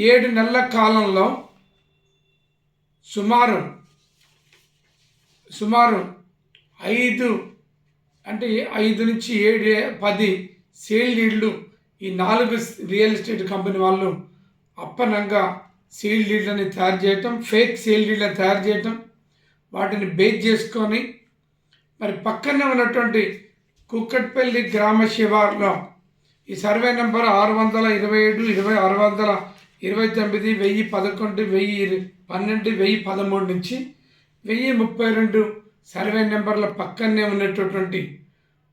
7 నెలల కాలంలో సుమారు 5 అంటే 5 నుంచి 7 10 సేల్ డీడ్లు ఈ 4 రియల్ ఎస్టేట్ కంపెనీ వాళ్ళు అప్పనంగా సేల్ డీడ్లని తయారు చేయటం, ఫేక్ సేల్ డీడ్లను తయారు చేయటం, వాటిని బేస్ చేసుకొని మరి పక్కనే ఉన్నటువంటి కుక్కట్పల్లి గ్రామ శివారులో ఈ సర్వే నెంబర్ 627 629 1011 1012 1013 నుంచి 1032 సర్వే నెంబర్ల పక్కనే ఉన్నటువంటి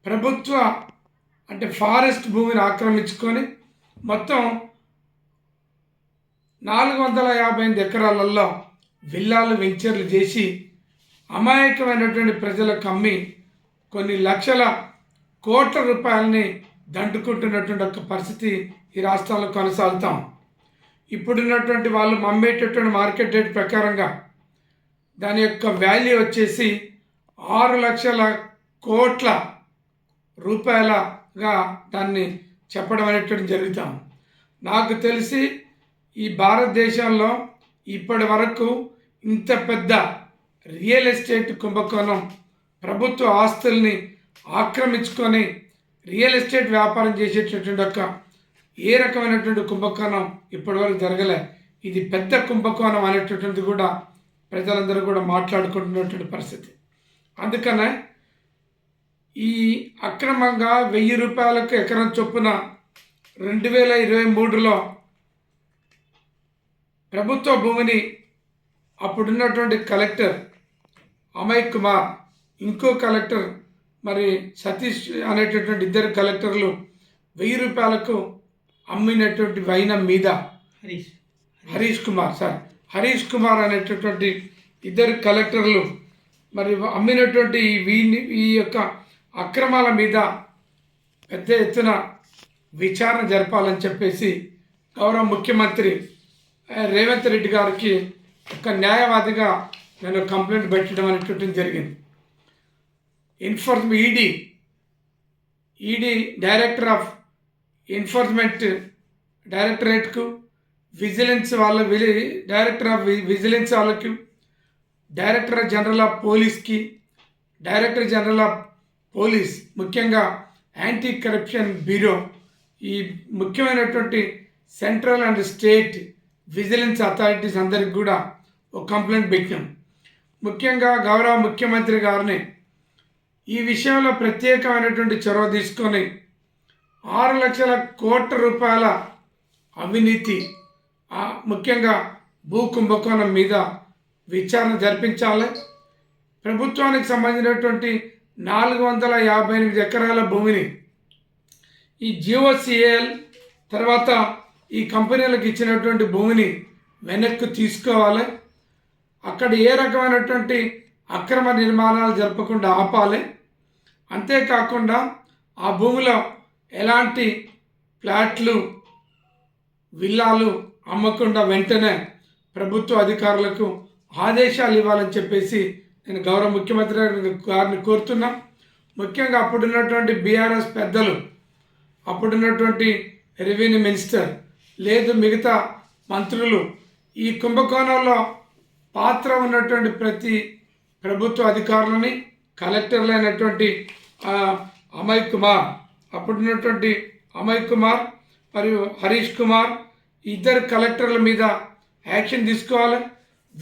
ప్రభుత్వ అంటే ఫారెస్ట్ భూమిని ఆక్రమించుకొని మొత్తం 458 ఎకరాలలో విల్లాలు వెంచర్లు చేసి అమాయకమైనటువంటి ప్రజలకు అమ్మి కొన్ని లక్షల కోట్ల రూపాయలని దండుకుంటున్నటువంటి ఒక పరిస్థితి ఈ రాష్ట్రాల్లో కొనసాగుతాం. ఇప్పుడున్నటువంటి వాళ్ళు అమ్మేటటువంటి మార్కెట్ రేట్ ప్రకారంగా దాని యొక్క వాల్యూ వచ్చేసి 6 లక్షల కోట్ల రూపాయలగా దాన్ని చెప్పడం అనేటువంటి జరుగుతాం. నాకు తెలిసి ఈ భారతదేశంలో ఇప్పటి వరకు ఇంత పెద్ద రియల్ ఎస్టేట్ కుంభకోణం ప్రభుత్వ ఆస్తుల్ని ఆక్రమించుకొని రియల్ ఎస్టేట్ వ్యాపారం చేసేటటువంటి ఒక ఏ రకమైనటువంటి కుంభకోణం ఇప్పటివరకు జరగలే. ఇది పెద్ద కుంభకోణం అనేటటువంటిది కూడా ప్రజలందరూ కూడా మాట్లాడుకుంటున్నటువంటి పరిస్థితి. అందుకనే ఈ అక్రమంగా 1000 రూపాయలకు ఎకరం చొప్పున 2023లో ప్రభుత్వ భూమిని అప్పుడున్నటువంటి కలెక్టర్ అమయ్ కుమార్, ఇంకో కలెక్టర్ మరి సతీష్ అనేటటువంటి 2 కలెక్టర్లు 1000 రూపాయలకు అమ్మినటువంటి వైనం మీద హరీష్ కుమార్ అనేటటువంటి 2 కలెక్టర్లు మరి అమ్మినటువంటి ఈ యొక్క అక్రమాల మీద పెద్ద ఎత్తున విచారణ జరపాలని చెప్పేసి గౌరవ ముఖ్యమంత్రి రేవంత్ రెడ్డి గారికి ఒక న్యాయవాదిగా నేను కంప్లైంట్ పెట్టడం అనేటువంటి జరిగింది. ఈడీ డైరెక్టర్ ఆఫ్ ఎన్ఫోర్స్మెంట్ డైరెక్టరేట్కు, డైరెక్టర్ ఆఫ్ విజిలెన్స్ వాళ్ళకి, డైరెక్టర్ జనరల్ ఆఫ్ పోలీస్కి, డైరెక్టర్ జనరల్ ఆఫ్ పోలీస్, ముఖ్యంగా యాంటీ కరప్షన్ బ్యూరో, ఈ ముఖ్యమైనటువంటి central and state vigilance authorities అందరికి కూడా ఒక కంప్లైంట్ పెట్టాం. ముఖ్యంగా గౌరవ ముఖ్యమంత్రి గారిని ఈ విషయంలో ప్రత్యేకమైనటువంటి చొరవ తీసుకొని 6 లక్షల కోట్ల రూపాయల అవినీతి, ముఖ్యంగా భూ కుంభకోణం మీద విచారణ జరిపించాలి. ప్రభుత్వానికి సంబంధించినటువంటి 458 ఎకరాల భూమిని ఈ జిఓసిఎల్ తర్వాత ఈ కంపెనీలకు ఇచ్చినటువంటి భూమిని వెనక్కి తీసుకోవాలి. అక్కడ ఏ రకమైనటువంటి అక్రమ నిర్మాణాలు జరపకుండా ఆపాలి. అంతేకాకుండా ఆ భూమిలో ఎలాంటి ఫ్లాట్లు, విల్లాలు అమ్మకుండా వెంటనే ప్రభుత్వ అధికారులకు ఆదేశాలు ఇవ్వాలని చెప్పేసి నేను గౌరవ ముఖ్యమంత్రి గారిని కోరుతున్నా. ముఖ్యంగా అప్పుడున్నటువంటి బీఆర్ఎస్ పెద్దలు, అప్పుడున్నటువంటి రెవెన్యూ మినిస్టర్ లేదు మిగతా మంత్రులు ఈ కుంభకోణంలో పాత్ర ఉన్నటువంటి ప్రతి ప్రభుత్వ అధికారులని, కలెక్టర్లు అయినటువంటి అమయ్ కుమార్, అప్పుడున్నటువంటి అమయ్ కుమార్ మరియు హరీష్ కుమార్ 2 కలెక్టర్ల మీద యాక్షన్ తీసుకోవాలి.